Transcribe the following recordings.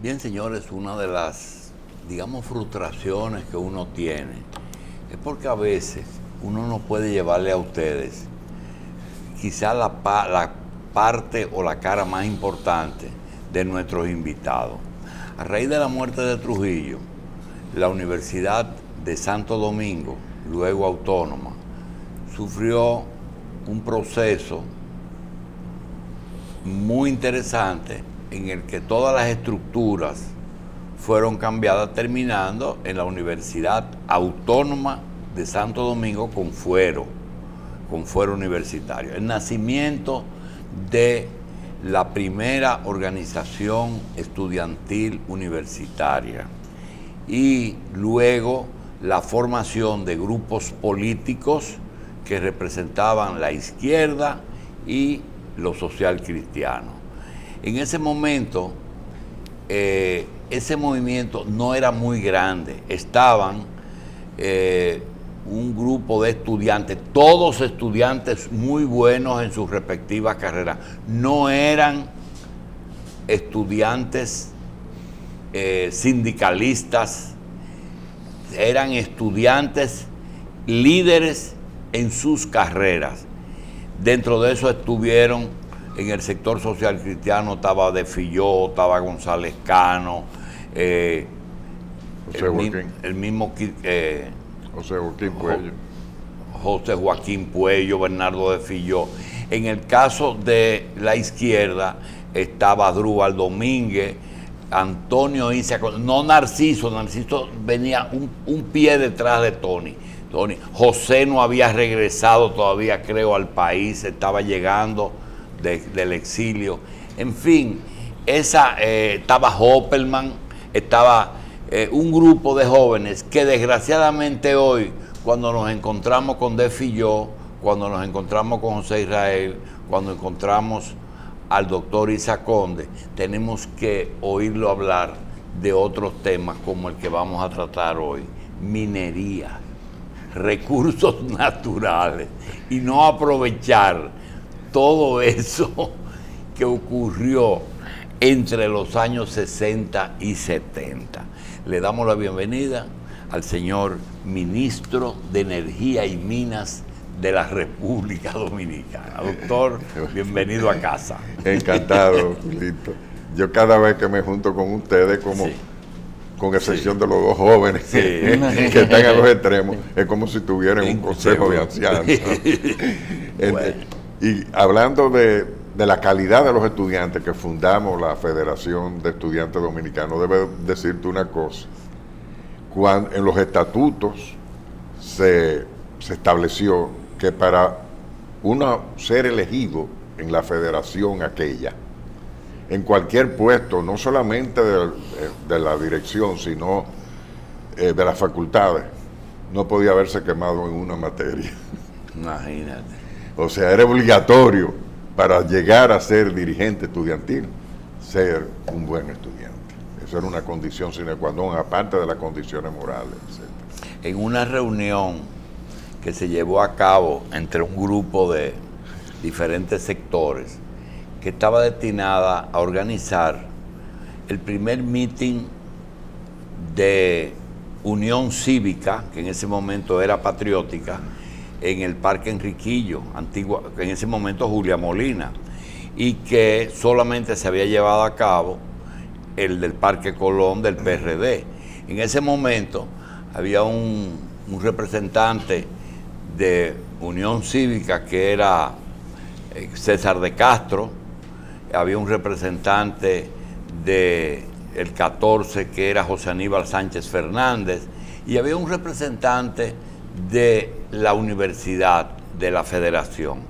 Bien, señores, una de las, digamos, frustraciones que uno tiene es porque a veces uno no puede llevarle a ustedes quizá la parte o la cara más importante de nuestros invitados. A raíz de la muerte de Trujillo, la Universidad de Santo Domingo, luego autónoma, sufrió un proceso muy interesante en el que todas las estructuras fueron cambiadas, terminando en la Universidad Autónoma de Santo Domingo con fuero universitario. El nacimiento de la primera organización estudiantil universitaria y luego la formación de grupos políticos que representaban la izquierda y lo social cristiano. En ese momento, ese movimiento no era muy grande. Estaban un grupo de estudiantes, todos estudiantes muy buenos en sus respectivas carreras. No eran estudiantes sindicalistas, eran estudiantes líderes en sus carreras. Dentro de eso estuvieron en el sector social cristiano, estaba De Filló, estaba González Cano, el mismo José Joaquín Puello, Bernardo De Filló. En el caso de la izquierda estaba Asdrúbal Domínguez, Antonio Isa, no Narciso venía un pie detrás de Tony. José no había regresado todavía, creo, al país, estaba llegando del exilio. En fin, estaba Hopperman, estaba un grupo de jóvenes que desgraciadamente hoy, cuando nos encontramos con De Filló, cuando nos encontramos con José Israel, cuando encontramos al doctor Isa Conde, tenemos que oírlo hablar de otros temas como el que vamos a tratar hoy: minería, recursos naturales, y no aprovechar todo eso que ocurrió entre los años 60 y 70. Le damos la bienvenida al señor ministro de Energía y Minas de la República Dominicana. Doctor, bienvenido a casa. Encantado, Julito. Yo cada vez que me junto con ustedes, como sí, con excepción de los dos jóvenes que están a los extremos, es como si tuvieran un consejo de ancianos. Bueno. Y hablando de la calidad de los estudiantes que fundamos la Federación de Estudiantes Dominicanos, debo decirte una cosa. Cuando en los estatutos se estableció que para uno ser elegido en la federación aquella, en cualquier puesto, no solamente de la dirección, sino de las facultades, no podía haberse quemado en una materia. Imagínate. O sea, era obligatorio para llegar a ser dirigente estudiantil, ser un buen estudiante. Eso era una condición sine qua non, aparte de las condiciones morales, etc. En una reunión que se llevó a cabo entre un grupo de diferentes sectores, que estaba destinada a organizar el primer meeting de Unión Cívica, que en ese momento era patriótica, en el Parque Enriquillo, en ese momento Julia Molina, y que solamente se había llevado a cabo el del Parque Colón del PRD. En ese momento había un representante de Unión Cívica que era César de Castro, había un representante de el 14 que era José Aníbal Sánchez Fernández, y había un representante de la universidad, de la federación.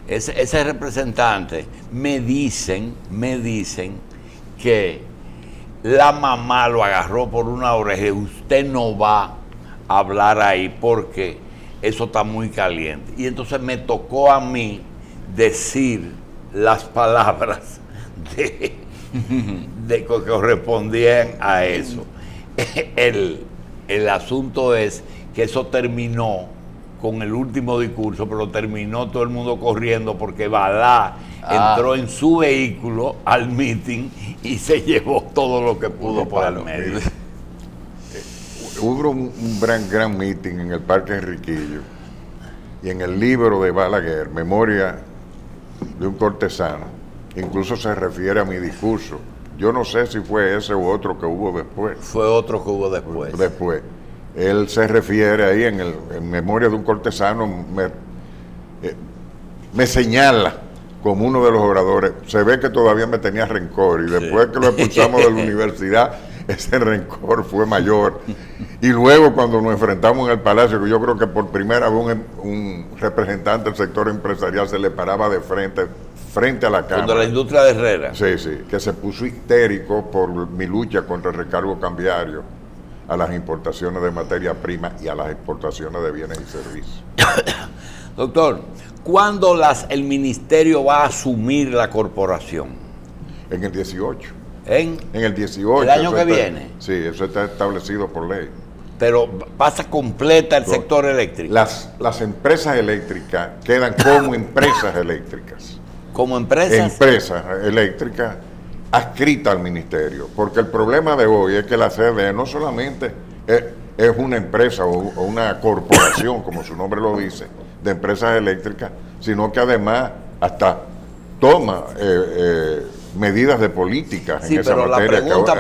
Ese representante me dicen que la mamá lo agarró por una oreja: usted no va a hablar ahí porque eso está muy caliente. Y entonces me tocó a mí decir las palabras que correspondían a eso. El asunto es que eso terminó con el último discurso, pero terminó todo el mundo corriendo porque Badá entró en su vehículo al meeting y se llevó todo lo que pudo por el medio. Hubo un gran meeting en el Parque Enriquillo, y en el libro de Balaguer, Memoria de un cortesano, incluso se refiere a mi discurso. Yo no sé si fue ese u otro que hubo después. Fue otro que hubo después. Después. Él se refiere ahí en Memoria de un cortesano, me señala como uno de los oradores. Se ve que todavía me tenía rencor, y después que lo expulsamos de la universidad, ese rencor fue mayor. Y luego cuando nos enfrentamos en el Palacio, que yo creo que por primera vez un representante del sector empresarial se le paraba de frente a la Cámara. Contra la industria de Herrera. Sí, que se puso histérico por mi lucha contra el recargo cambiario a las importaciones de materia prima y a las exportaciones de bienes y servicios. Doctor, ¿cuándo el ministerio va a asumir la corporación? En el 18. En el 18. ¿El año que viene? Sí, eso está establecido por ley. Pero pasa completa el sector eléctrico. Las empresas eléctricas quedan como empresas eléctricas. ¿Como empresas? Empresas eléctricas adscritas al ministerio. Porque el problema de hoy es que la CDE no solamente es una empresa o una corporación, como su nombre lo dice, de empresas eléctricas, sino que además hasta toma medidas de política en esa materia. Sí, pero la pregunta,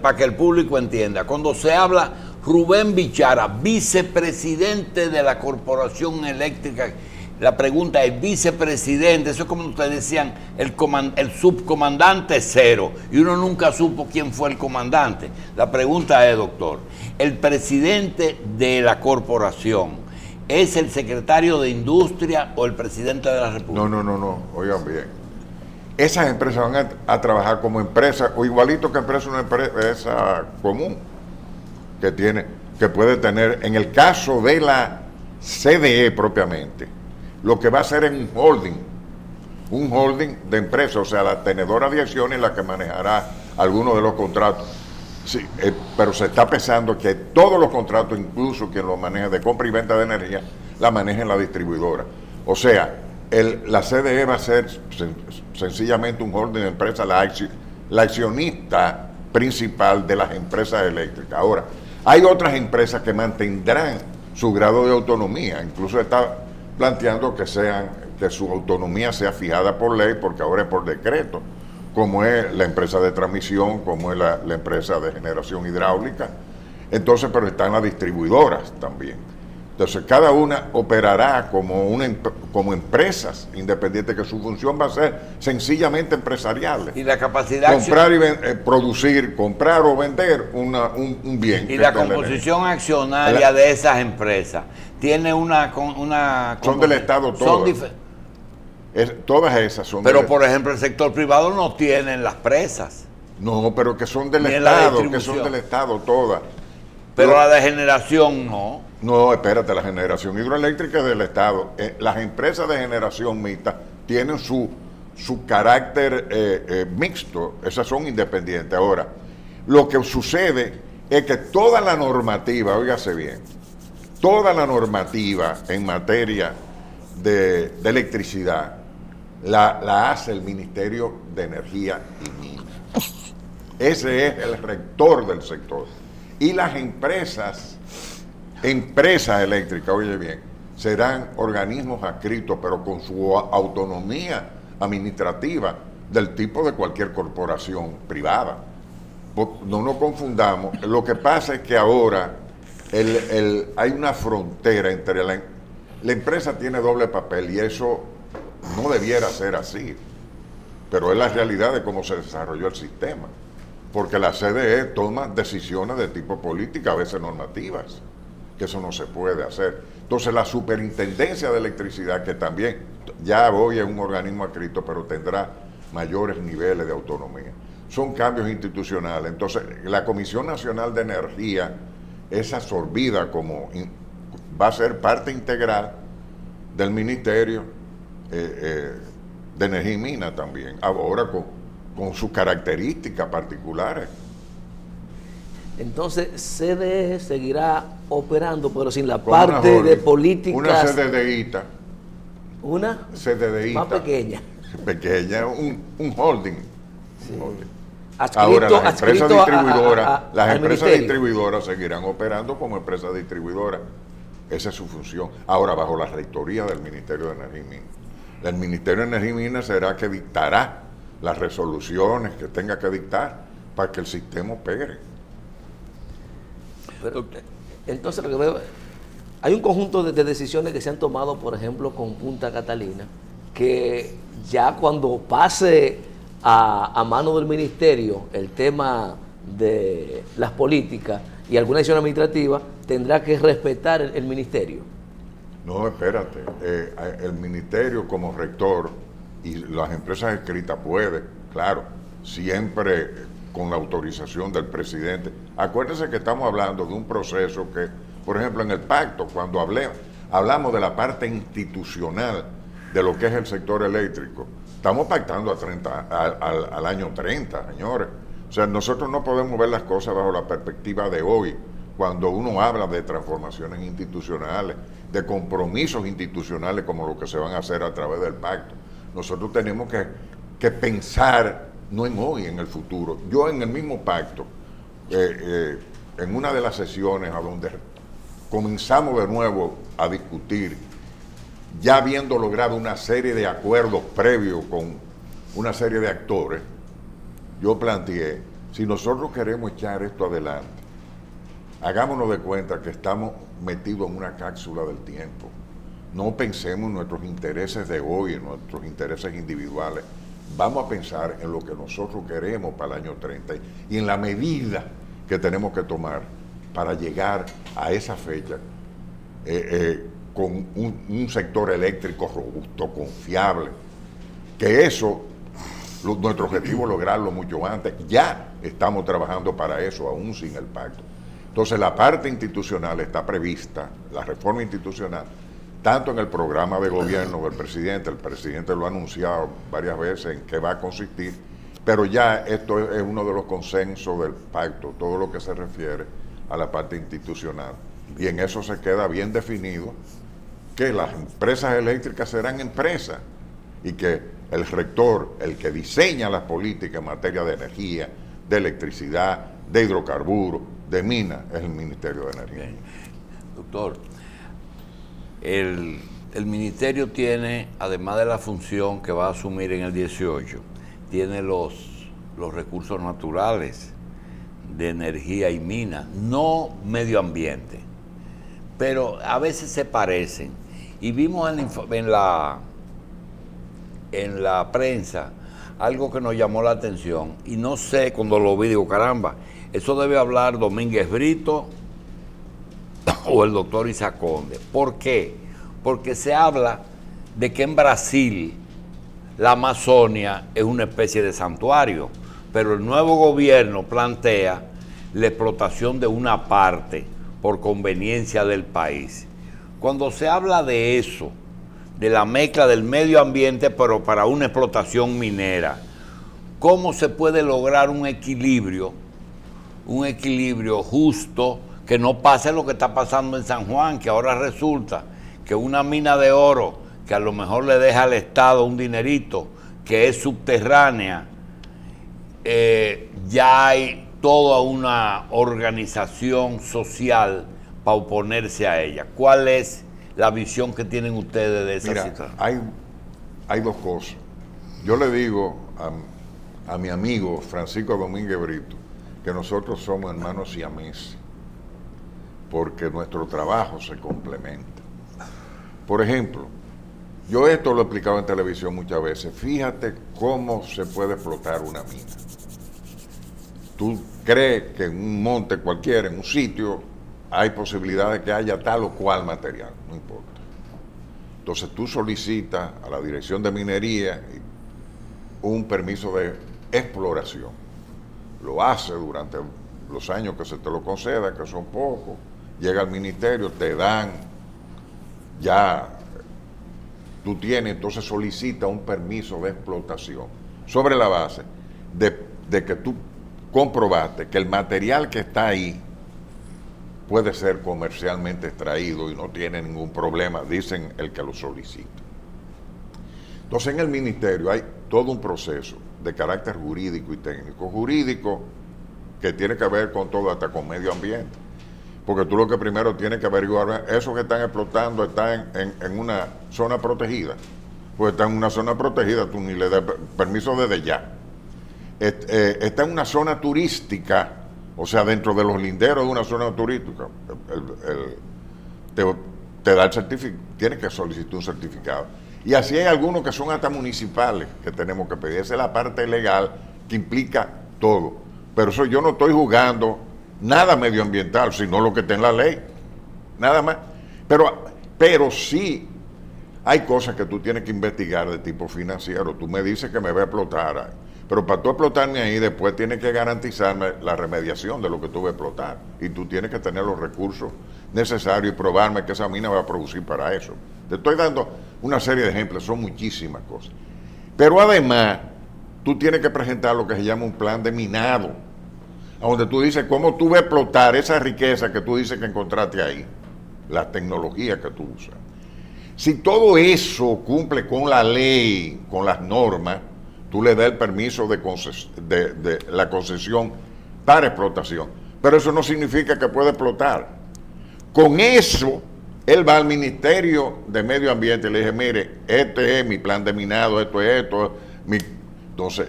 para que el público entienda, cuando se habla Rubén Bichara, vicepresidente de la Corporación Eléctrica, la pregunta es vicepresidente, eso es como ustedes decían, el subcomandante cero, y uno nunca supo quién fue el comandante. La pregunta es, doctor, ¿el presidente de la corporación es el secretario de Industria o el presidente de la República? No, oigan bien. Esas empresas van a trabajar como empresas, o igualito que una empresa común, que puede tener, en el caso de la CDE propiamente, lo que va a ser en un holding de empresas, o sea, la tenedora de acciones la que manejará algunos de los contratos. Sí, pero se está pensando que todos los contratos, incluso quien los maneja de compra y venta de energía, la manejen la distribuidora. O sea, la CDE va a ser sencillamente un holding de empresas, la accionista principal de las empresas eléctricas. Ahora, hay otras empresas que mantendrán su grado de autonomía, incluso está planteando que su autonomía sea fijada por ley, porque ahora es por decreto, como es la empresa de transmisión, como es la empresa de generación hidráulica. Entonces, pero están las distribuidoras también. Entonces, cada una operará como empresas independientes, que su función va a ser sencillamente empresarial. Y la capacidad... Comprar y producir, comprar o vender un bien. Y la composición accionaria de esas empresas tiene una son del Estado todas. Todas esas son. Pero, por ejemplo, el sector privado no tiene las presas. No, pero que son del Estado, todas. Pero la de generación no. No, espérate, la generación hidroeléctrica es del Estado. Las empresas de generación mixta tienen su carácter mixto, esas son independientes. Ahora, lo que sucede es que toda la normativa, óigase bien, toda la normativa en materia de electricidad la hace el Ministerio de Energía y Minas. Ese es el rector del sector. Y las empresas eléctricas, oye bien, serán organismos adscritos, pero con su autonomía administrativa del tipo de cualquier corporación privada. No nos confundamos. Lo que pasa es que ahora hay una frontera entre la empresa tiene doble papel, y eso no debiera ser así, pero es la realidad de cómo se desarrolló el sistema, porque la CDE toma decisiones de tipo política, a veces normativas, que eso no se puede hacer. Entonces la Superintendencia de Electricidad, que también ya hoy es un organismo adscrito, pero tendrá mayores niveles de autonomía. Son cambios institucionales. Entonces la Comisión Nacional de Energía es absorbida va a ser parte integral del Ministerio de Energía y Minas también, ahora con sus características particulares. Entonces, CDE seguirá operando, pero sin la parte de políticas. Una CDDita. Una CDDita. más pequeña. Pequeña, un holding. Sí. Un holding. Adscrito, ahora, las empresas distribuidoras, las empresas ministerio. distribuidoras seguirán operando como empresas distribuidoras. Esa es su función. Ahora, bajo la rectoría del Ministerio de Energía y Minas. El Ministerio de Energía y Minas será que dictará las resoluciones que tenga que dictar para que el sistema opere. Pero, entonces, lo que veo, hay un conjunto de decisiones que se han tomado, por ejemplo, con Punta Catalina, que ya cuando pase a mano del ministerio el tema de las políticas y alguna decisión administrativa, tendrá que respetar el ministerio. No, espérate. El ministerio como rector y las empresas escritas puede, claro, siempre con la autorización del presidente. Acuérdense que estamos hablando de un proceso que, por ejemplo, en el pacto, cuando hablamos de la parte institucional de lo que es el sector eléctrico, estamos pactando al año 30, señores. O sea, nosotros no podemos ver las cosas bajo la perspectiva de hoy, cuando uno habla de transformaciones institucionales, de compromisos institucionales como lo que se van a hacer a través del pacto. Nosotros tenemos que pensar, no en hoy, en el futuro. Yo en el mismo pacto, en una de las sesiones a donde comenzamos de nuevo a discutir, ya habiendo logrado una serie de acuerdos previos con una serie de actores, yo planteé, si nosotros queremos echar esto adelante, hagámonos de cuenta que estamos metidos en una cápsula del tiempo. No pensemos en nuestros intereses de hoy, en nuestros intereses individuales. Vamos a pensar en lo que nosotros queremos para el año 30 y en la medida que tenemos que tomar para llegar a esa fecha con un sector eléctrico robusto, confiable, que eso, nuestro objetivo es lograrlo mucho antes. Ya estamos trabajando para eso, aún sin el pacto. Entonces, la parte institucional está prevista, la reforma institucional, tanto en el programa de gobierno del presidente. El presidente lo ha anunciado varias veces en qué va a consistir, pero ya esto es uno de los consensos del pacto, todo lo que se refiere a la parte institucional. Y en eso se queda bien definido que las empresas eléctricas serán empresas y que el rector, el que diseña las políticas en materia de energía, de electricidad, de hidrocarburos, de minas, es el Ministerio de Energía. Bien. Doctor, el ministerio tiene, además de la función que va a asumir en el 18, tiene los recursos naturales de energía y minas, no medio ambiente, pero a veces se parecen. Y vimos en la prensa algo que nos llamó la atención, y no sé, cuando lo vi, digo, caramba, eso debe hablar Domínguez Brito o el doctor Isaac Conde. ¿Por qué? Porque se habla de que en Brasil la Amazonia es una especie de santuario, pero el nuevo gobierno plantea la explotación de una parte por conveniencia del país. Cuando se habla de eso, de la mezcla del medio ambiente, pero para una explotación minera, ¿cómo se puede lograr un equilibrio justo, que no pase lo que está pasando en San Juan, que ahora resulta que una mina de oro, que a lo mejor le deja al Estado un dinerito, que es subterránea, ya hay toda una organización social para oponerse a ella? ¿Cuál es la visión que tienen ustedes de esa situación? Hay dos cosas. Yo le digo a mi amigo Francisco Domínguez Brito que nosotros somos hermanos siameses, porque nuestro trabajo se complementa. Por ejemplo, yo esto lo he explicado en televisión muchas veces. Fíjate cómo se puede explotar una mina. Tú crees que en un monte cualquiera, en un sitio, hay posibilidad de que haya tal o cual material, no importa. Entonces tú solicitas a la Dirección de Minería un permiso de exploración. Lo hace durante los años que se te lo conceda, que son pocos. Llega al ministerio, te dan, ya tú tienes, entonces solicita un permiso de explotación sobre la base de que tú comprobaste que el material que está ahí puede ser comercialmente extraído y no tiene ningún problema, dicen el que lo solicita. Entonces en el ministerio hay todo un proceso de carácter jurídico y técnico. Jurídico que tiene que ver con todo, hasta con medio ambiente. Porque tú lo que primero tienes que averiguar, esos que están explotando están en una zona protegida. Pues están en una zona protegida, tú ni le das permiso desde ya. Está en una zona turística, o sea, dentro de los linderos de una zona turística, te da el certificado, tienes que solicitar un certificado. Y así hay algunos que son hasta municipales que tenemos que pedir. Esa es la parte legal que implica todo. Pero eso yo no estoy jugando nada medioambiental, sino lo que está en la ley. Nada más. Pero sí hay cosas que tú tienes que investigar de tipo financiero. Tú me dices que me va a explotar ahí. Pero para tú explotarme ahí, después tienes que garantizarme la remediación de lo que tú vas a explotar. Y tú tienes que tener los recursos necesarios y probarme que esa mina va a producir para eso. Te estoy dando una serie de ejemplos, son muchísimas cosas. Pero además, tú tienes que presentar lo que se llama un plan de minado, a donde tú dices cómo tú vas a explotar esa riqueza que tú dices que encontraste ahí, la tecnología que tú usas. Si todo eso cumple con la ley, con las normas, tú le das el permiso de la concesión para explotación. Pero eso no significa que pueda explotar. Con eso, él va al Ministerio de Medio Ambiente y le dice, mire, este es mi plan de minado, esto es esto. Entonces,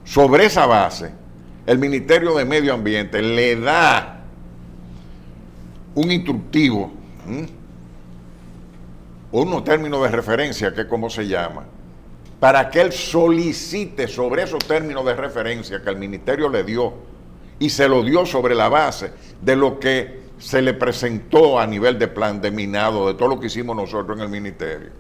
sobre esa base, el Ministerio de Medio Ambiente le da un instructivo, o unos términos de referencia, que es como se llama, para que él solicite sobre esos términos de referencia que el Ministerio le dio, y se lo dio sobre la base de lo que se le presentó a nivel de plan de minado, de todo lo que hicimos nosotros en el Ministerio.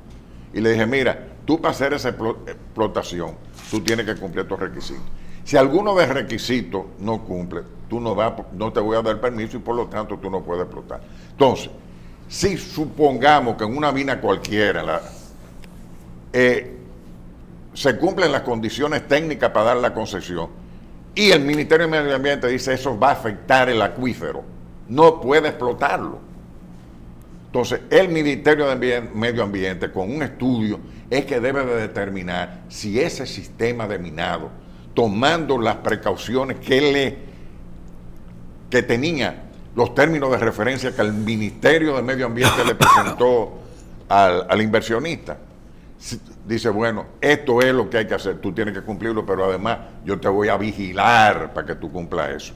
Y le dije, mira, tú para hacer esa explotación, tú tienes que cumplir estos requisitos. Si alguno de requisitos no cumple, tú no te voy a dar permiso y por lo tanto tú no puedes explotar. Entonces, si supongamos que en una mina cualquiera se cumplen las condiciones técnicas para dar la concesión y el Ministerio de Medio Ambiente dice eso va a afectar el acuífero, no puede explotarlo. Entonces, el Ministerio de Medio Ambiente, con un estudio, es que debe de determinar si ese sistema de minado, tomando las precauciones que tenía los términos de referencia que el Ministerio de Medio Ambiente le presentó al inversionista, dice, bueno, esto es lo que hay que hacer, tú tienes que cumplirlo, pero además yo te voy a vigilar para que tú cumplas eso.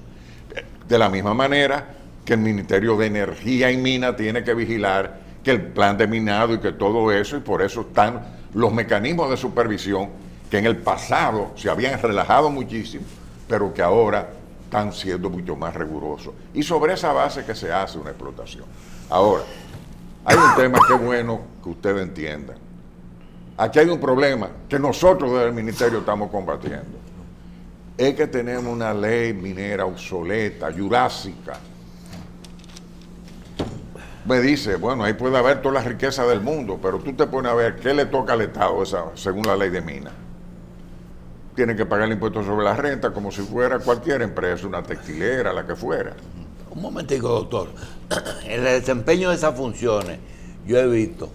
De la misma manera que el Ministerio de Energía y Minas tiene que vigilar que el plan de minado y que todo eso, y por eso están los mecanismos de supervisión que en el pasado se habían relajado muchísimo, pero que ahora están siendo mucho más rigurosos. Y sobre esa base que se hace una explotación. Ahora, hay un tema que es bueno que ustedes entiendan. Aquí hay un problema que nosotros desde el Ministerio estamos combatiendo. Es que tenemos una ley minera obsoleta, jurásica. Me dice, bueno, ahí puede haber toda la riqueza del mundo, pero tú te pones a ver qué le toca al Estado según la ley de minas. Tienen que pagar el impuesto sobre la renta como si fuera cualquier empresa, una textilera, la que fuera. Un momentico, doctor. En el desempeño de esas funciones, yo he visto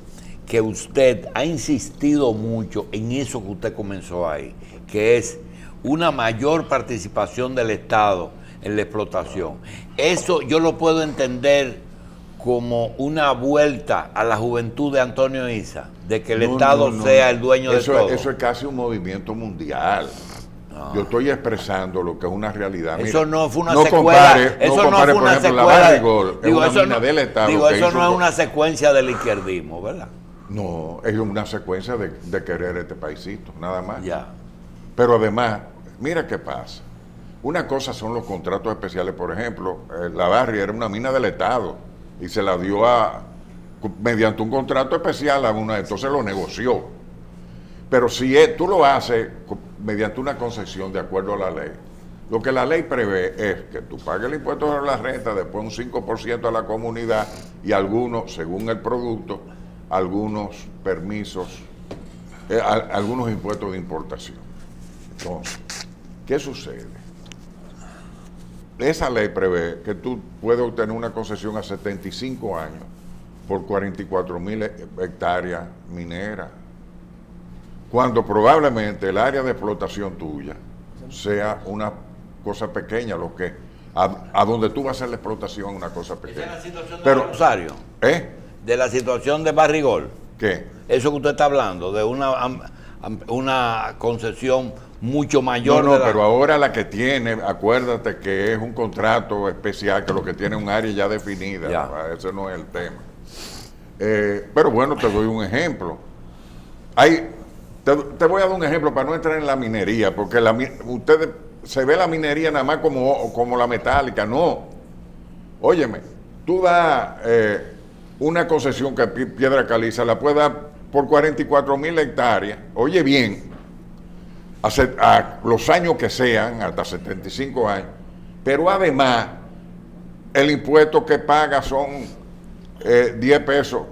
que usted ha insistido mucho en eso que usted comenzó ahí, que es una mayor participación del Estado en la explotación. Eso yo lo puedo entender como una vuelta a la juventud de Antonio Isa, de que el Estado sea el dueño de todo. Eso es casi un movimiento mundial. No. Yo estoy expresando lo que es una realidad. Eso mira, no fue una secuela. Eso no fue una secuela. Eso no es una secuencia del izquierdismo, ¿verdad? No, es una secuencia de querer este paisito, nada más. Ya. Pero además, mira qué pasa. Una cosa son los contratos especiales. Por ejemplo, la Barria era una mina del Estado y se la dio mediante un contrato especial a una, entonces lo negoció. Pero si tú lo haces mediante una concesión de acuerdo a la ley, lo que la ley prevé es que tú pagues el impuesto sobre la renta, después un 5% a la comunidad y algunos, según el producto, algunos permisos, algunos impuestos de importación. Entonces, ¿qué sucede? esa ley prevé que tú puedes obtener una concesión a 75 años por 44,000 hectáreas mineras, cuando probablemente el área de explotación tuya sea una cosa pequeña, lo que a donde tú vas a hacer la explotación una cosa pequeña. ¿Esa es la situación de Rosario? De la situación de Barrigol. ¿Qué? Eso que usted está hablando, de una concesión mucho mayor. No, pero ahora la que tiene, acuérdate que es un contrato especial, que lo que tiene un área ya definida. Ya. Ese no es el tema. Pero bueno, te doy un ejemplo. Te voy a dar un ejemplo para no entrar en la minería, porque ustedes se ve la minería nada más como la metálica. No. Óyeme, tú das una concesión que Piedra Caliza la puedes dar por 44,000 hectáreas. Oye bien, a los años que sean, hasta 75 años, pero además el impuesto que paga son 10 pesos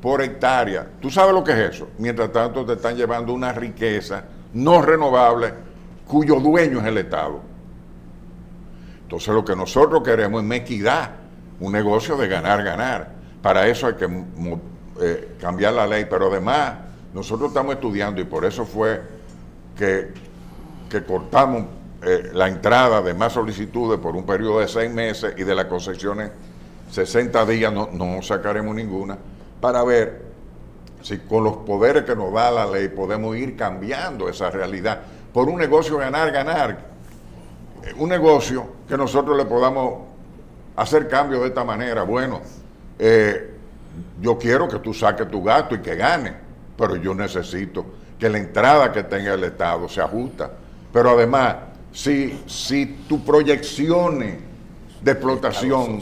por hectárea. ¿Tú sabes lo que es eso? Mientras tanto te están llevando una riqueza no renovable cuyo dueño es el Estado. Entonces lo que nosotros queremos es equidad, un negocio de ganar. Para eso hay que cambiar la ley, pero además nosotros estamos estudiando y por eso fue que cortamos la entrada de más solicitudes por un periodo de 6 meses y de las concesiones 60 días no sacaremos ninguna, para ver si con los poderes que nos da la ley podemos ir cambiando esa realidad por un negocio ganar, un negocio que nosotros le podamos hacer cambios de esta manera. Bueno, yo quiero que tú saques tu gasto y que gane, pero yo necesito que la entrada que tenga el Estado se ajusta. Pero además, si tu proyecciones de explotación,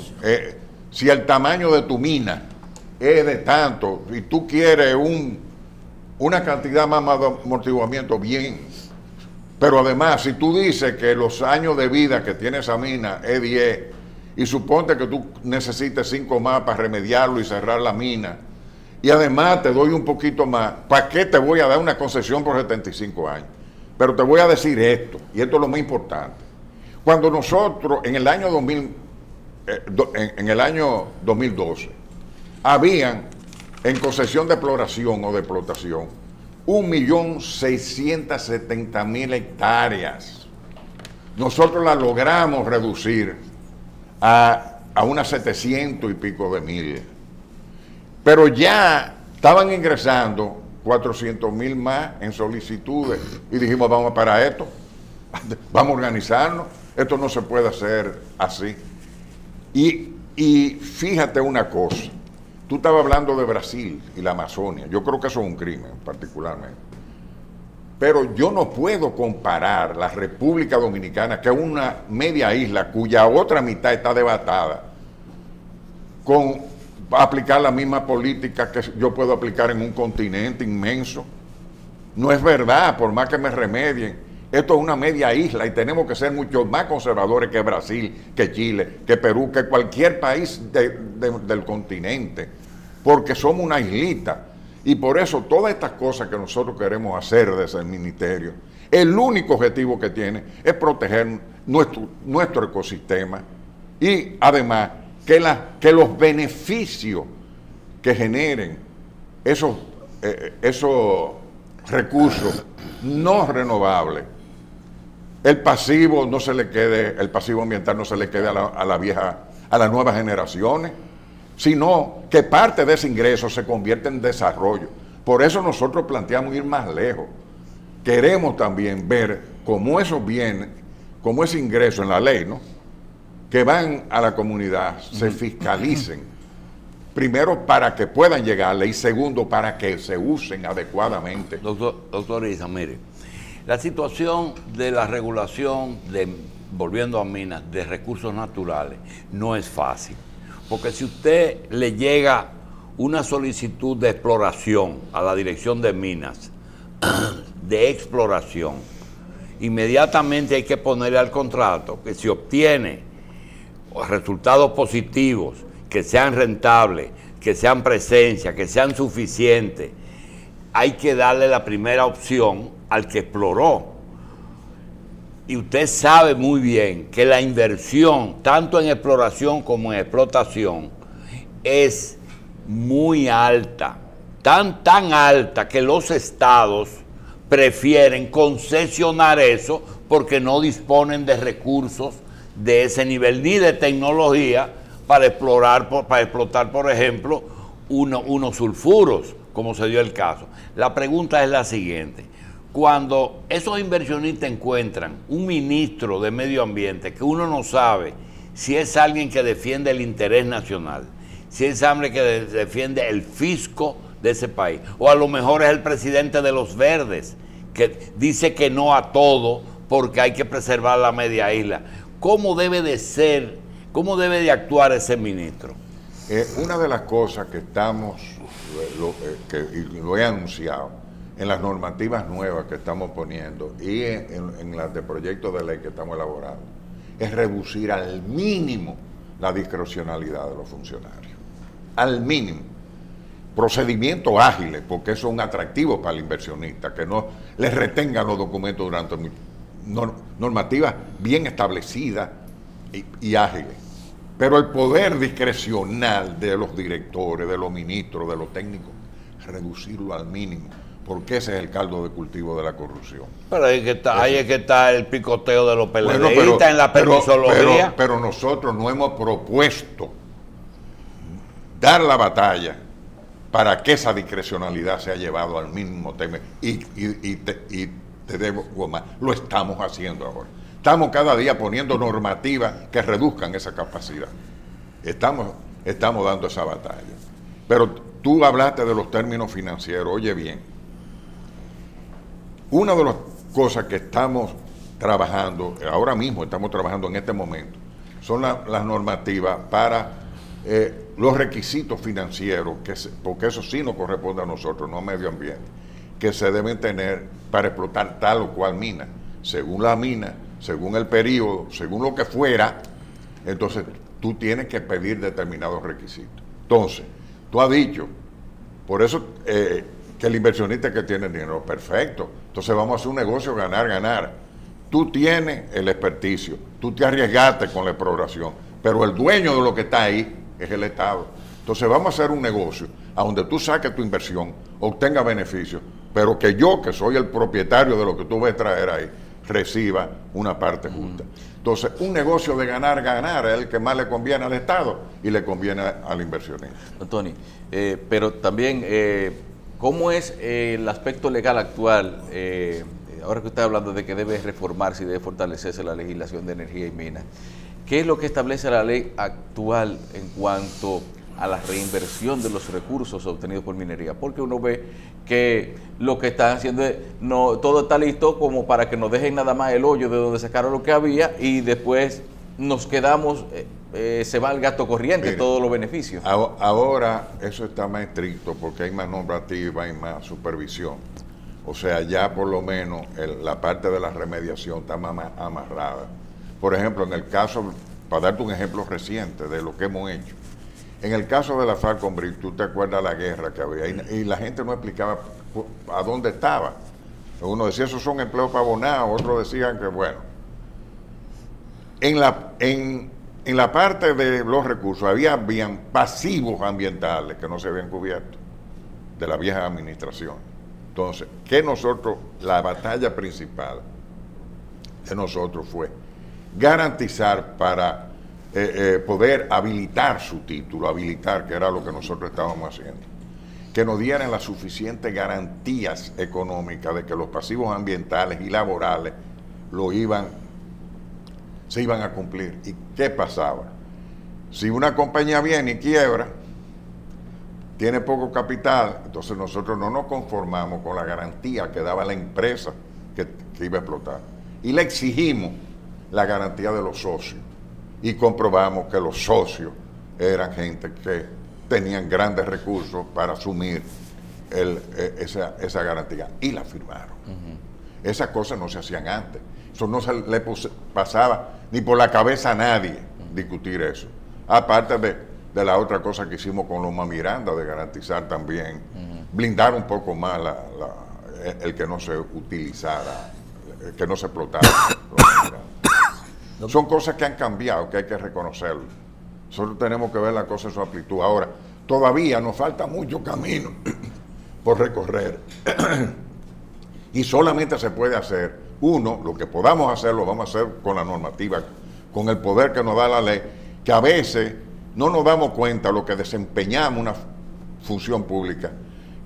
si el tamaño de tu mina es de tanto y tú quieres una cantidad más de amortiguamiento, bien. Pero además, si tú dices que los años de vida que tiene esa mina es 10 y suponte que tú necesites 5 más para remediarlo y cerrar la mina, y además te doy un poquito más, ¿para qué te voy a dar una concesión por 75 años? Pero te voy a decir esto, y esto es lo más importante. Cuando nosotros, en el año 2012, habían en concesión de exploración o de explotación 1.670.000 hectáreas. Nosotros la logramos reducir a unas 700 y pico de mil. Pero ya estaban ingresando 400.000 más en solicitudes y dijimos, vamos para esto, vamos a organizarnos, esto no se puede hacer así. Y fíjate una cosa, tú estabas hablando de Brasil y la Amazonia, yo creo que eso es un crimen particularmente, pero yo no puedo comparar la República Dominicana, que es una media isla cuya otra mitad está devastada, con aplicar la misma política que yo puedo aplicar en un continente inmenso. No es verdad, por más que me remedien. Esto es una media isla y tenemos que ser mucho más conservadores que Brasil, que Chile, que Perú, que cualquier país del continente, porque somos una islita. Y por eso todas estas cosas que nosotros queremos hacer desde el ministerio, el único objetivo que tiene es proteger nuestro ecosistema y además que los beneficios que generen esos recursos no renovables, el pasivo ambiental no se le quede a las nuevas generaciones, sino que parte de ese ingreso se convierte en desarrollo. Por eso nosotros planteamos ir más lejos. Queremos también ver cómo esos bienes, cómo ese ingreso en la ley, ¿no?, que van a la comunidad, se fiscalicen. Primero, para que puedan llegarle, y segundo, para que se usen adecuadamente. Doctor Isa, mire, la situación de la regulación, volviendo a minas, de recursos naturales, no es fácil. Porque si usted le llega una solicitud de exploración a la Dirección de Minas, de exploración, inmediatamente hay que ponerle al contrato que si obtiene resultados positivos, que sean rentables, que sean presencia, que sean suficientes, hay que darle la primera opción al que exploró. y usted sabe muy bien que la inversión, tanto en exploración como en explotación, es muy alta, tan alta que los estados prefieren concesionar eso porque no disponen de recursos de ese nivel ni de tecnología para explotar, por ejemplo, unos sulfuros, como se dio el caso. La pregunta es la siguiente: cuando esos inversionistas encuentran un ministro de medio ambiente que uno no sabe si es alguien que defiende el interés nacional, si es alguien que defiende el fisco de ese país, o a lo mejor es el presidente de los Verdes, que dice que no a todo porque hay que preservar la media isla, ¿cómo debe de ser, cómo debe de actuar ese ministro? Una de las cosas que estamos, lo he anunciado, en las normativas nuevas que estamos poniendo y en las de proyectos de ley que estamos elaborando, es reducir al mínimo la discrecionalidad de los funcionarios. Al mínimo. Procedimientos ágiles, porque eso es un atractivo para el inversionista, que no les retengan los documentos durante normativas bien establecidas y ágiles. Pero el poder discrecional de los directores, de los ministros, de los técnicos, reducirlo al mínimo, porque ese es el caldo de cultivo de la corrupción. Pero ahí es que está el picoteo de los PLDistas en la permisología. Pero nosotros no hemos propuesto dar la batalla para que esa discrecionalidad sea llevado al mínimo tema. Y te debo más, lo estamos haciendo ahora. Estamos cada día poniendo normativas que reduzcan esa capacidad. Estamos dando esa batalla. Pero tú hablaste de los términos financieros. Oye bien, una de las cosas que estamos trabajando, ahora mismo estamos trabajando en este momento, son las normativas para los requisitos financieros, porque eso sí nos corresponde a nosotros, no a medio ambiente, que se deben tener para explotar tal o cual mina, según la mina, según el periodo, según lo que fuera. Entonces tú tienes que pedir determinados requisitos. Entonces, tú has dicho, por eso que el inversionista que tiene dinero, perfecto, entonces vamos a hacer un negocio ganar. Tú tienes el experticio, tú te arriesgaste con la exploración, pero el dueño de lo que está ahí es el Estado. Entonces vamos a hacer un negocio a donde tú saques tu inversión, obtengas beneficios, pero que yo, que soy el propietario de lo que tú vas a traer ahí, reciba una parte justa. Entonces, un negocio de ganar es el que más le conviene al Estado y le conviene al inversionista. Tony, pero también, ¿cómo es el aspecto legal actual? Ahora que usted está hablando de que debe reformarse y debe fortalecerse la legislación de energía y minas, ¿qué es lo que establece la ley actual en cuanto a la reinversión de los recursos obtenidos por minería? Porque uno ve que lo que están haciendo es, todo está listo como para que nos dejen nada más el hoyo de donde sacaron lo que había y después nos quedamos, se va el gasto corriente. Mire, todos los beneficios. Ahora eso está más estricto porque hay más normativa y más supervisión. O sea, ya por lo menos la parte de la remediación está más amarrada. Por ejemplo, en el caso, para darte un ejemplo reciente de lo que hemos hecho, en el caso de la Falconbridge, tú te acuerdas la guerra que había y la gente no explicaba a dónde estaba. Uno decía, esos son empleos pavonados, otros decían que, bueno. En la parte de los recursos habían pasivos ambientales que no se habían cubierto de la vieja administración. Entonces, la batalla principal de nosotros fue garantizar para poder habilitar su título, que era lo que nosotros estábamos haciendo, que nos dieran las suficientes garantías económicas de que los pasivos ambientales y laborales se iban a cumplir. ¿Y qué pasaba? Si una compañía viene y quiebra, tiene poco capital, entonces nosotros no nos conformamos con la garantía que daba la empresa que iba a explotar. Y le exigimos la garantía de los socios. Y comprobamos que los socios eran gente que tenían grandes recursos para asumir esa garantía. Y la firmaron. Esas cosas no se hacían antes. Eso no se le pasaba ni por la cabeza a nadie discutir eso. Aparte de la otra cosa que hicimos con Loma Miranda, de garantizar también, blindar un poco más el que no se utilizara, que no se explotara Son cosas que han cambiado, que hay que reconocerlo. Nosotros tenemos que ver la cosa en su amplitud. Ahora, todavía nos falta mucho camino por recorrer. Y solamente se puede hacer, uno, lo que podamos hacer, lo vamos a hacer con la normativa, con el poder que nos da la ley, que a veces no nos damos cuenta lo que desempeñamos una función pública,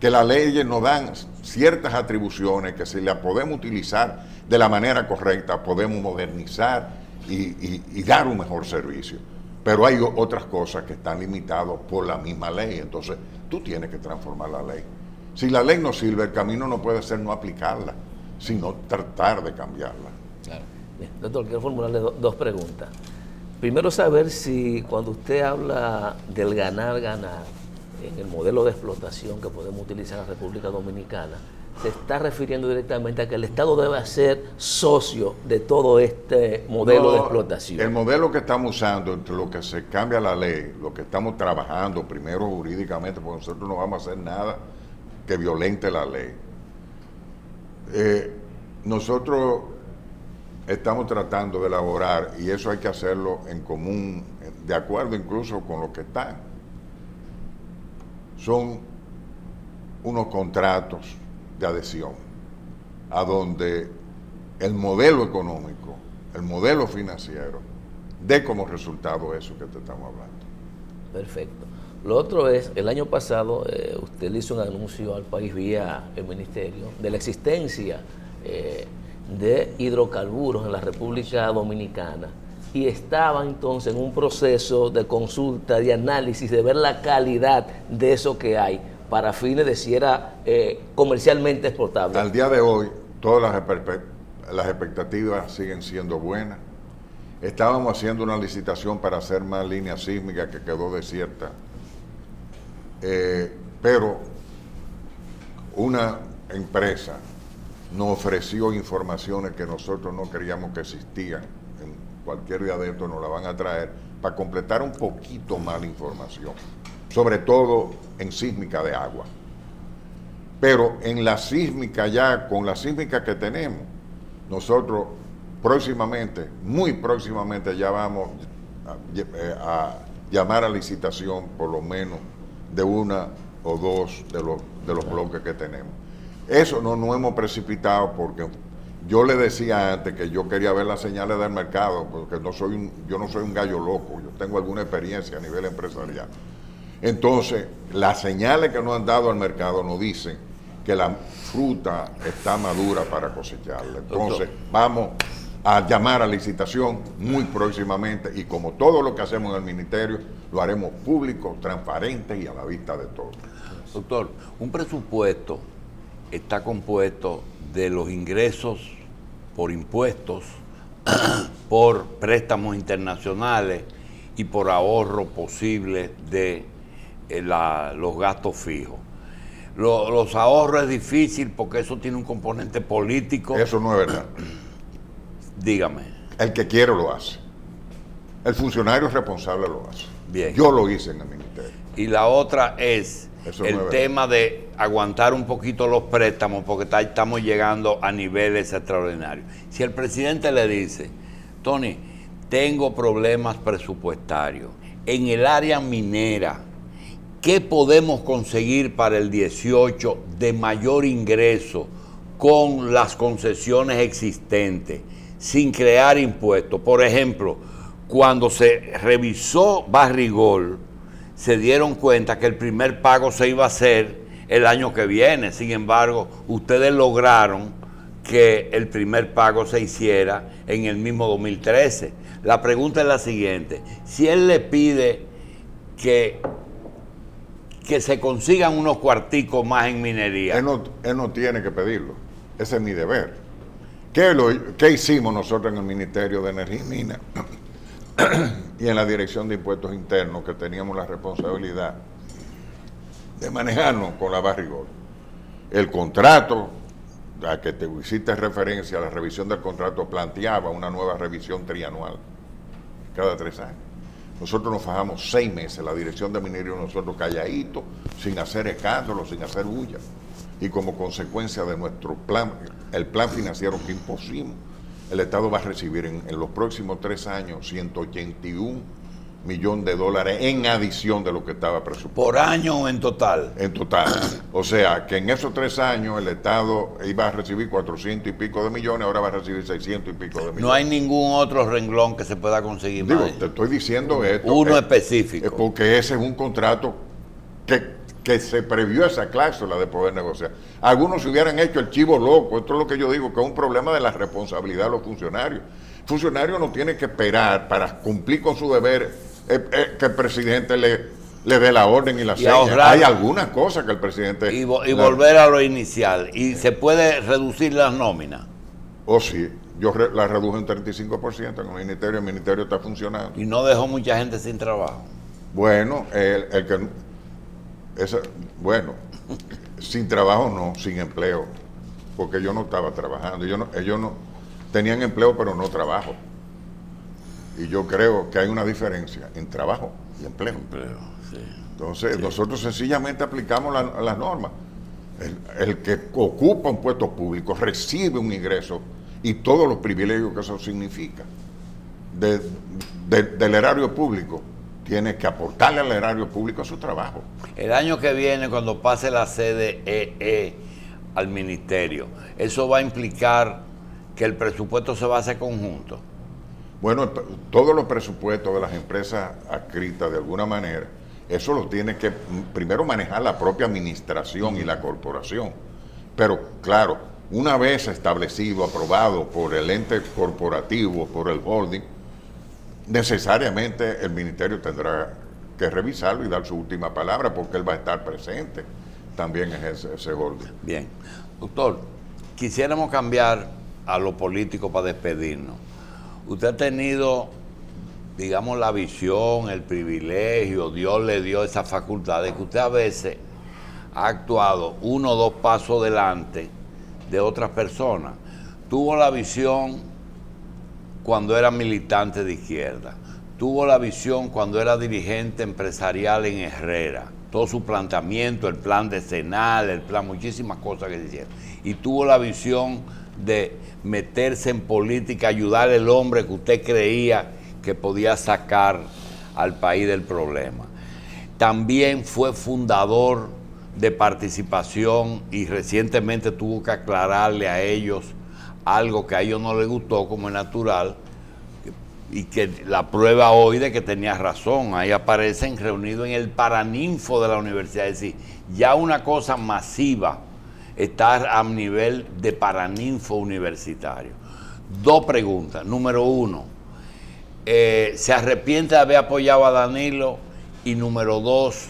que las leyes nos dan ciertas atribuciones que si las podemos utilizar de la manera correcta, podemos modernizar y dar un mejor servicio. Pero hay otras cosas que están limitadas por la misma ley, entonces tú tienes que transformar la ley. Si la ley no sirve, el camino no puede ser no aplicarla, sino tratar de cambiarla. Claro. Bien, doctor, quiero formularle dos preguntas. Primero, saber si cuando usted habla del ganar en el modelo de explotación que podemos utilizar en la República Dominicana, se está refiriendo directamente a que el Estado debe ser socio de todo este modelo de explotación. El modelo que estamos usando, entre lo que se cambia la ley, lo que estamos trabajando primero jurídicamente, porque nosotros no vamos a hacer nada que violente la ley. Nosotros estamos tratando de elaborar, y eso hay que hacerlo en común, de acuerdo incluso con lo que están. Son unos contratos de adhesión, a donde el modelo económico, el modelo financiero, dé como resultado eso que te estamos hablando. Perfecto. Lo otro es, el año pasado usted le hizo un anuncio al país vía el Ministerio de la existencia de hidrocarburos en la República Dominicana, y estaba entonces en un proceso de consulta, de análisis, de ver la calidad de eso que hay, para fines de si era comercialmente exportable. Al día de hoy, todas las expectativas siguen siendo buenas. Estábamos haciendo una licitación para hacer más líneas sísmicas que quedó desierta. Pero una empresa nos ofreció informaciones que nosotros no creíamos que existían. En cualquier día de esto nos la van a traer para completar un poquito más la información, sobre todo en sísmica de agua. Pero en la sísmica, ya con la sísmica que tenemos, nosotros próximamente, muy próximamente, ya vamos a llamar a licitación por lo menos de una o dos de los bloques que tenemos. Eso no nos hemos precipitado porque yo le decía antes que yo quería ver las señales del mercado, porque yo no soy un gallo loco, yo tengo alguna experiencia a nivel empresarial. Entonces, las señales que nos han dado al mercado nos dicen que la fruta está madura para cosecharla. Entonces, vamos a llamar a licitación muy próximamente, y como todo lo que hacemos en el ministerio, lo haremos público, transparente y a la vista de todos. Doctor, un presupuesto está compuesto de los ingresos por impuestos, por préstamos internacionales y por ahorro posible de los gastos fijos. Los ahorros es difícil porque eso tiene un componente político. Eso no es verdad. Dígame. El que quiere lo hace. El funcionario responsable lo hace. Bien. Yo lo hice en el ministerio. Y la otra es eso el tema de aguantar un poquito los préstamos porque estamos llegando a niveles extraordinarios. Si el presidente le dice, Tony, tengo problemas presupuestarios en el área minera, ¿qué podemos conseguir para el 18 de mayor ingreso con las concesiones existentes, sin crear impuestos? Por ejemplo, cuando se revisó Barrigol, se dieron cuenta que el primer pago se iba a hacer el año que viene. Sin embargo, ustedes lograron que el primer pago se hiciera en el mismo 2013. La pregunta es la siguiente: si él le pide que se consigan unos cuarticos más en minería. Él no tiene que pedirlo. Ese es mi deber. ¿Qué hicimos nosotros en el Ministerio de Energía y Minas y en la Dirección de Impuestos Internos, que teníamos la responsabilidad de manejarnos con la Barrigol? El contrato, a que te hiciste referencia, la revisión del contrato planteaba una nueva revisión trianual, cada 3 años. Nosotros nos fajamos 6 meses, la Dirección de Minería, nosotros calladitos, sin hacer escándalo, sin hacer bulla. Y como consecuencia de nuestro plan, el plan financiero que impusimos, el Estado va a recibir en los próximos 3 años 181 millones de dólares en adición de lo que estaba presupuestado. ¿Por año o en total? En total. O sea, que en esos 3 años el Estado iba a recibir 400 y pico de millones, ahora va a recibir 600 y pico de millones. No hay ningún otro renglón que se pueda conseguir Digo, más. te estoy diciendo esto. Uno específico. Porque ese es un contrato que se previó esa cláusula de poder negociar. Algunos se hubieran hecho el chivo loco. Esto es lo que yo digo, que es un problema de la responsabilidad de los funcionarios. El funcionario no tiene que esperar para cumplir con su deber que el presidente le dé la orden y la seña. Hay algunas cosas que el presidente... Y volver a lo inicial. ¿Y se puede reducir las nóminas? Oh, sí. Yo la reduje un 35% en el ministerio está funcionando. Y no dejó mucha gente sin trabajo. Bueno, bueno, sin trabajo no, sin empleo, porque yo no estaba trabajando. Ellos no tenían empleo, pero no trabajo. Y yo creo que hay una diferencia en trabajo y empleo. Sí. Entonces, nosotros sencillamente aplicamos las normas. El que ocupa un puesto público recibe un ingreso y todos los privilegios que eso significa del erario público. Tiene que aportarle al erario público a su trabajo. El año que viene, cuando pase la CDE al ministerio, ¿eso va a implicar que el presupuesto se va a hacer conjunto? Bueno, todos los presupuestos de las empresas adscritas de alguna manera, eso lo tiene que primero manejar la propia administración y la corporación. Pero claro, una vez establecido, aprobado por el ente corporativo, por el holding, necesariamente el ministerio tendrá que revisarlo y dar su última palabra, porque él va a estar presente también en ese holding. Bien. Doctor, quisiéramos cambiar a lo político para despedirnos. Usted ha tenido, digamos, la visión, el privilegio, Dios le dio esa facultad de que usted a veces ha actuado 1 o 2 pasos delante de otras personas. Tuvo la visión cuando era militante de izquierda, tuvo la visión cuando era dirigente empresarial en Herrera, todo su planteamiento, el plan decenal, el plan, muchísimas cosas que se hicieron, y tuvo la visión de meterse en política, ayudar al hombre que usted creía que podía sacar al país del problema. También fue fundador de Participación y recientemente tuvo que aclararle a ellos algo que a ellos no les gustó, como es natural, y que la prueba hoy de que tenía razón. Ahí aparecen reunidos en el Paraninfo de la universidad. Es decir, ya una cosa masiva está a nivel de Paraninfo universitario. 2 preguntas. Número 1, ¿se arrepiente de haber apoyado a Danilo? Y número 2,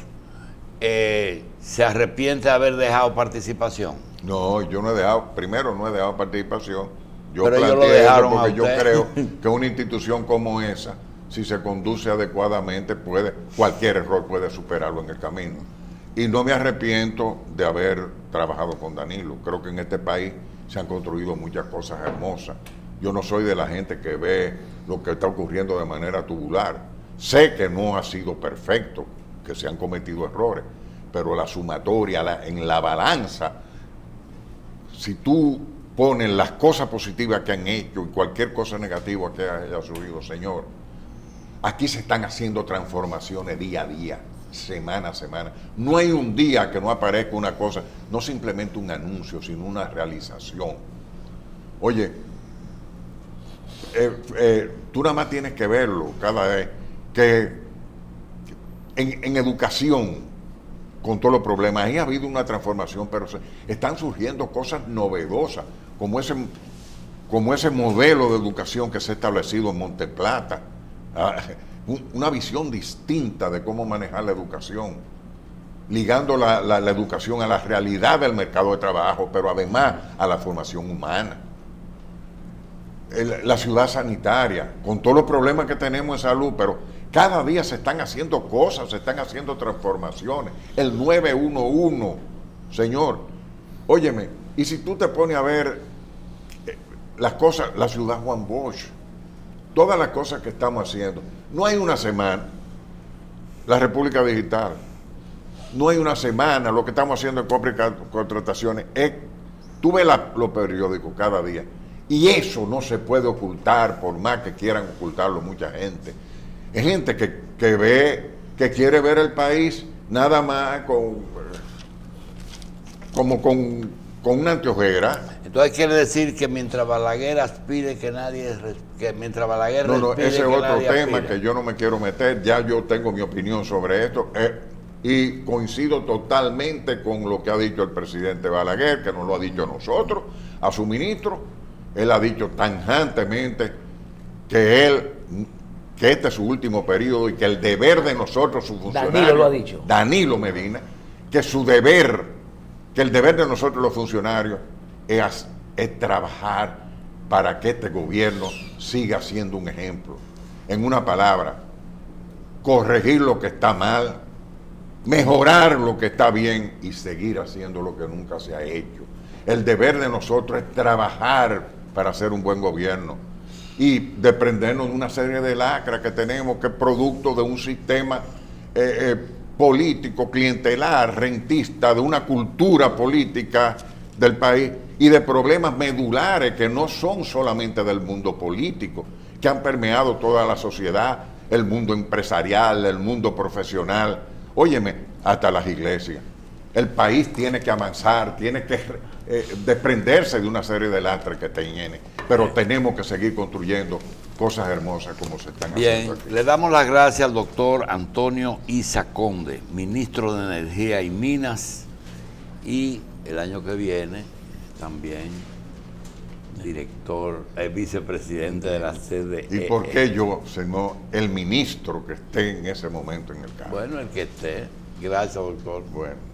¿se arrepiente de haber dejado Participación? No, yo no he dejado, primero no he dejado Participación. Pero ellos lo dejaron porque a yo usted. creo que una institución como esa, si se conduce adecuadamente, cualquier error puede superarlo en el camino. Y no me arrepiento de haber trabajado con Danilo. Creo que en este país se han construido muchas cosas hermosas. Yo no soy de la gente que ve lo que está ocurriendo de manera tubular. Sé que no ha sido perfecto, que se han cometido errores, pero la sumatoria, en la balanza, si tú pones las cosas positivas que han hecho y cualquier cosa negativa que haya surgido, señor, aquí se están haciendo transformaciones día a día, semana a semana. No hay un día que no aparezca una cosa, no simplemente un anuncio, sino una realización. Oye, tú nada más tienes que verlo cada vez, que en educación, con todos los problemas, ahí ha habido una transformación, pero están surgiendo cosas novedosas, como ese modelo de educación que se ha establecido en Monteplata, una visión distinta de cómo manejar la educación, ligando la educación a la realidad del mercado de trabajo, pero además a la formación humana. La ciudad sanitaria, con todos los problemas que tenemos en salud, pero cada día se están haciendo cosas, se están haciendo transformaciones. El 911, señor, óyeme, y si tú te pones a ver las cosas, la ciudad Juan Bosch, todas las cosas que estamos haciendo, no hay una semana, la República Digital, no hay una semana, lo que estamos haciendo en compra y contrataciones, tú ves los periódicos cada día, Y eso no se puede ocultar, por más que quieran ocultarlo mucha gente. Es gente que ve, que quiere ver el país nada más como con una anteojera. Entonces quiere decir que mientras Balaguer aspire que nadie, que mientras Balaguer No, respire, ese es que otro nadie tema aspire. que yo no me quiero meter, ya yo tengo mi opinión sobre esto, y coincido totalmente con lo que ha dicho el presidente Balaguer, que nos lo ha dicho a nosotros, a su ministro. Él ha dicho tajantemente que este es su último periodo y que el deber de nosotros, sus funcionarios, Danilo lo ha dicho. Danilo Medina, que su deber, que el deber de nosotros los funcionarios es trabajar para que este gobierno siga siendo un ejemplo. En una palabra, corregir lo que está mal, mejorar lo que está bien y seguir haciendo lo que nunca se ha hecho. El deber de nosotros es trabajar para hacer un buen gobierno y desprendernos de una serie de lacras que tenemos, que es producto de un sistema político, clientelar, rentista, de una cultura política del país y de problemas medulares que no son solamente del mundo político, que han permeado toda la sociedad, el mundo empresarial, el mundo profesional, óyeme, hasta las iglesias. El país tiene que avanzar, tiene que desprenderse de una serie de lastres que tiene, pero tenemos que seguir construyendo cosas hermosas como se están haciendo aquí. Le damos las gracias al doctor Antonio Isa Conde, ministro de Energía y Minas, y el año que viene también vicepresidente de la CDE. ¿Y por qué yo, sino el ministro que esté en ese momento en el cargo? Bueno, el que esté. Gracias, doctor. Bueno.